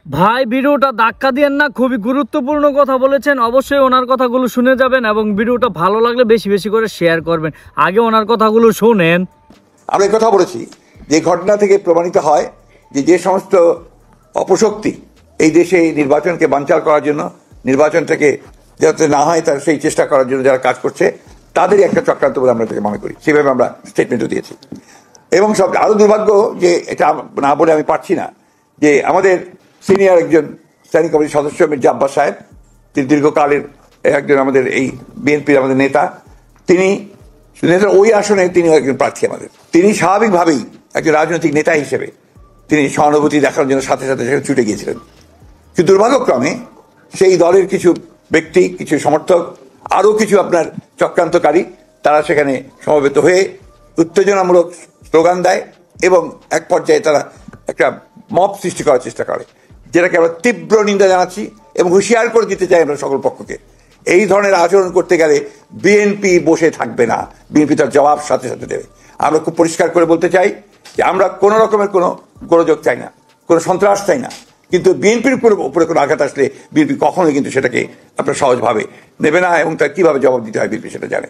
ভাই ভিডিওটা ধাক্কা দিয়েন না, খুবই গুরুত্বপূর্ণ কথা বলেছেন। অবশ্যই ওনার কথাগুলো শুনে যাবেন এবং ভিডিওটা ভালো লাগলে বেশি বেশি করে শেয়ার করবেন। আগে ওনার কথাগুলো শুনেন। আমরা কথা বলেছি যে ঘটনা থেকে প্রমাণিত হয় যে সমস্ত অপশক্তি এই দেশে নির্বাচনকে বানচাল করার জন্য, নির্বাচনটাকে যাতে না হয় তার সেই চেষ্টা করার জন্য যারা কাজ করছে তাদেরই একটা চক্রান্ত বলে আমরা মনে করি। সেভাবে আমরা স্টেটমেন্টও দিয়েছি। এবং সব আরো দুর্ভাগ্য যে এটা না বলে আমি পারছি না যে আমাদের সিনিয়র একজন স্ট্যান্ডিং কমিটির সদস্য মির্জা আব্বাস সাহেব, তিনি দীর্ঘকালের একজন আমাদের এই বিএনপির আমাদের নেতা, তিনি ওই আসনে তিনি একজন প্রার্থী আমাদের। তিনি স্বাভাবিকভাবেই একজন রাজনৈতিক নেতা হিসেবে তিনি সহানুভূতি দেখানোর জন্য সাথে সাথে সেখানে ছুটে গিয়েছিলেন। কিন্তু দুর্ভাগ্যক্রমে সেই দলের কিছু ব্যক্তি, কিছু সমর্থক, আরও কিছু আপনার চক্রান্তকারী তারা সেখানে সমবেত হয়ে উত্তেজনামূলক স্লোগান দেয় এবং এক পর্যায়ে তারা একটা মব সৃষ্টি করার চেষ্টা করে, যেটাকে আমরা তীব্র নিন্দা জানাচ্ছি এবং হুঁশিয়ার করে দিতে চাই আমরা সকল পক্ষকে। এই ধরনের আচরণ করতে গেলে বিএনপি বসে থাকবে না, বিএনপি তার জবাব সাথে সাথে দেবে। আমরা খুব পরিষ্কার করে বলতে চাই যে আমরা কোনো রকমের কোনো গোলযোগ চাই না, কোনো সন্ত্রাস চাই না, কিন্তু বিএনপির উপরে কোনো আঘাত আসলে বিএনপি কখনোই কিন্তু সেটাকে আপনার সহজভাবে নেবে না এবং তার কিভাবে জবাব দিতে হয় বিএনপি সেটা জানে।